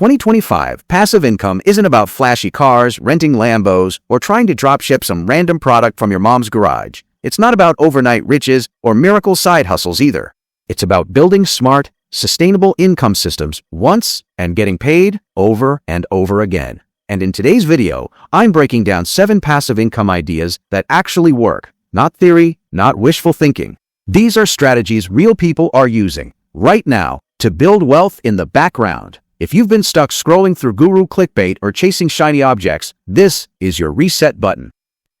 2025, passive income isn't about flashy cars, renting Lambos, or trying to dropship some random product from your mom's garage. It's not about overnight riches or miracle side hustles either. It's about building smart, sustainable income systems once and getting paid over and over again. And in today's video, I'm breaking down 7 passive income ideas that actually work. Not theory, not wishful thinking. These are strategies real people are using right now to build wealth in the background. If you've been stuck scrolling through guru clickbait or chasing shiny objects, this is your reset button.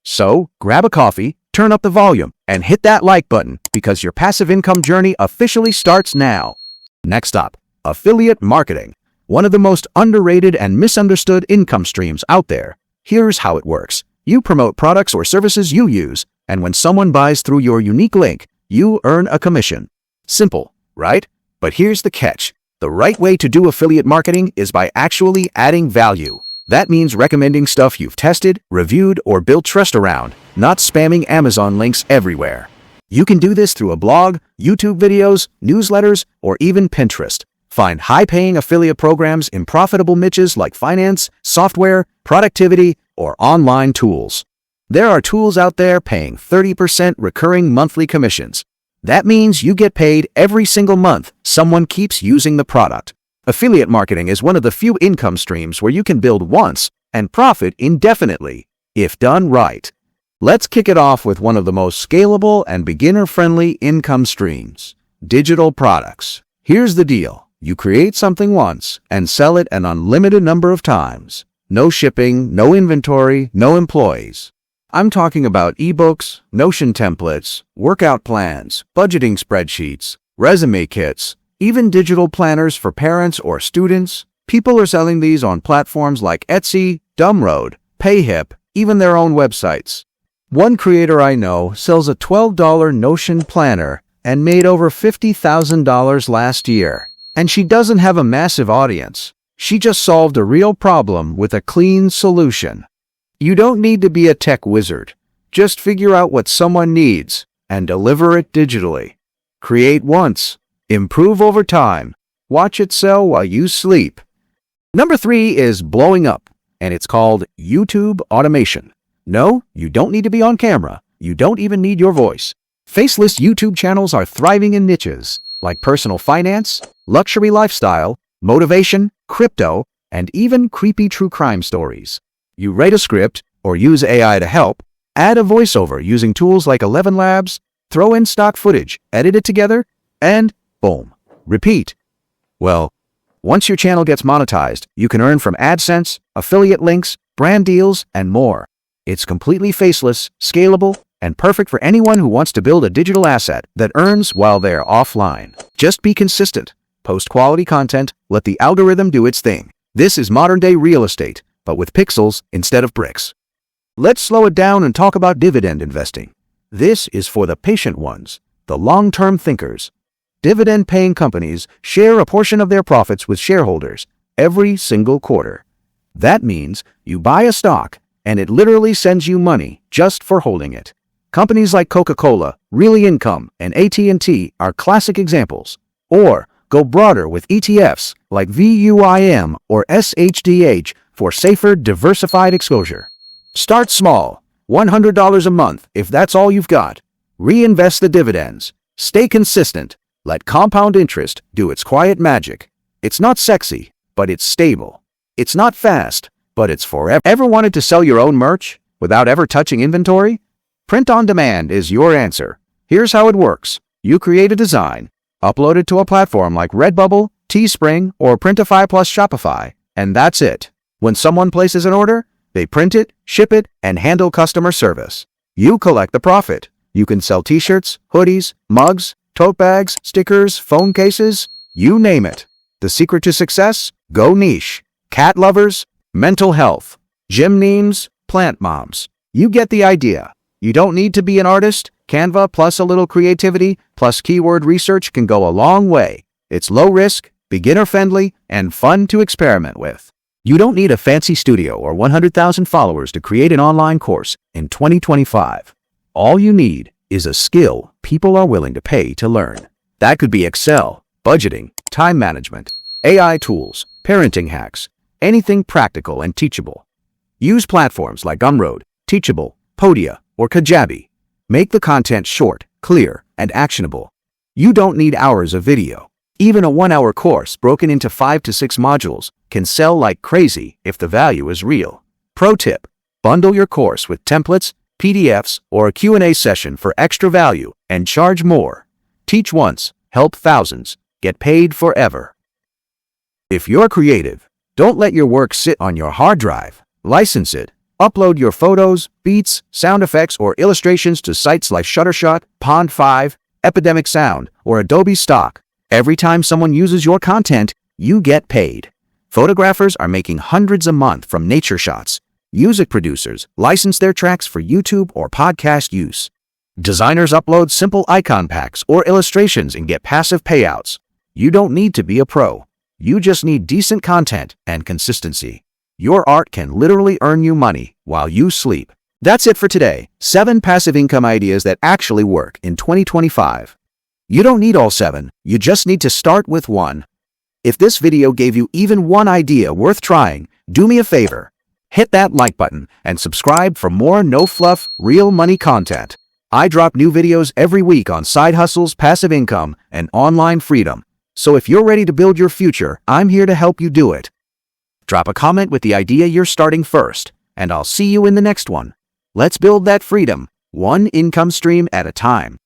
So, grab a coffee, turn up the volume, and hit that like button because your passive income journey officially starts now. Next up, affiliate marketing. One of the most underrated and misunderstood income streams out there. Here's how it works. You promote products or services you use, and when someone buys through your unique link, you earn a commission. Simple, right? But here's the catch. The right way to do affiliate marketing is by actually adding value. That means recommending stuff you've tested, reviewed, or built trust around, not spamming Amazon links everywhere. You can do this through a blog, YouTube videos, newsletters, or even Pinterest. Find high-paying affiliate programs in profitable niches like finance, software, productivity, or online tools. There are tools out there paying 30% recurring monthly commissions. That means you get paid every single month someone keeps using the product. Affiliate marketing is one of the few income streams where you can build once and profit indefinitely, if done right. Let's kick it off with one of the most scalable and beginner-friendly income streams: digital products. Here's the deal. You create something once and sell it an unlimited number of times. No shipping, no inventory, no employees. I'm talking about ebooks, Notion templates, workout plans, budgeting spreadsheets, resume kits, even digital planners for parents or students. People are selling these on platforms like Etsy, Gumroad, Payhip, even their own websites. One creator I know sells a $12 Notion planner and made over $50,000 last year. And she doesn't have a massive audience. She just solved a real problem with a clean solution. You don't need to be a tech wizard. Just figure out what someone needs and deliver it digitally. Create once, improve over time, watch it sell while you sleep. Number 3 is blowing up, and it's called YouTube automation. No, you don't need to be on camera. You don't even need your voice. Faceless YouTube channels are thriving in niches like personal finance, luxury lifestyle, motivation, crypto, and even creepy true crime stories. You write a script or use AI to help, add a voiceover using tools like 11 Labs, throw in stock footage, edit it together, and boom, repeat. Well, once your channel gets monetized, you can earn from AdSense, affiliate links, brand deals, and more. It's completely faceless, scalable, and perfect for anyone who wants to build a digital asset that earns while they're offline. Just be consistent. Post quality content, let the algorithm do its thing. This is modern-day real estate, but with pixels instead of bricks. Let's slow it down and talk about dividend investing. This is for the patient ones, the long-term thinkers. Dividend-paying companies share a portion of their profits with shareholders every single quarter. That means you buy a stock, and it literally sends you money just for holding it. Companies like Coca-Cola, Really Income, and AT&T are classic examples. Or go broader with ETFs like VUIM or SHDH for safer, diversified exposure. Start small, $100 a month if that's all you've got. Reinvest the dividends. Stay consistent. Let compound interest do its quiet magic. It's not sexy, but it's stable. It's not fast, but it's forever. Ever wanted to sell your own merch without ever touching inventory? Print on demand is your answer. Here's how it works. You create a design, upload it to a platform like Redbubble, Teespring, or Printify plus Shopify, and that's it. When someone places an order, they print it, ship it, and handle customer service. You collect the profit. You can sell t-shirts, hoodies, mugs, tote bags, stickers, phone cases, you name it. The secret to success? Go niche. Cat lovers, mental health, gym needs, plant moms. You get the idea. You don't need to be an artist. Canva plus a little creativity plus keyword research can go a long way. It's low risk, beginner-friendly, and fun to experiment with. You don't need a fancy studio or 100,000 followers to create an online course in 2025. All you need is a skill people are willing to pay to learn. That could be Excel, budgeting, time management, AI tools, parenting hacks, anything practical and teachable. Use platforms like Gumroad, Teachable, Podia, or Kajabi. Make the content short, clear, and actionable. You don't need hours of video. Even a 1-hour course broken into 5 to 6 modules can sell like crazy if the value is real. Pro tip: bundle your course with templates, PDFs, or a Q&A session for extra value and charge more. Teach once, help thousands, get paid forever. If you're creative, don't let your work sit on your hard drive. License it. Upload your photos, beats, sound effects, or illustrations to sites like Shuttershot, Pond5, Epidemic Sound, or Adobe Stock. Every time someone uses your content, you get paid. Photographers are making hundreds a month from nature shots. Music producers license their tracks for YouTube or podcast use. Designers upload simple icon packs or illustrations and get passive payouts. You don't need to be a pro. You just need decent content and consistency. Your art can literally earn you money while you sleep. That's it for today. 7 passive income ideas that actually work in 2025. You don't need all 7. You just need to start with one. If this video gave you even one idea worth trying, do me a favor. Hit that like button and subscribe for more no-fluff, real money content. I drop new videos every week on side hustles, passive income, and online freedom. So if you're ready to build your future, I'm here to help you do it. Drop a comment with the idea you're starting first, and I'll see you in the next one. Let's build that freedom, one income stream at a time.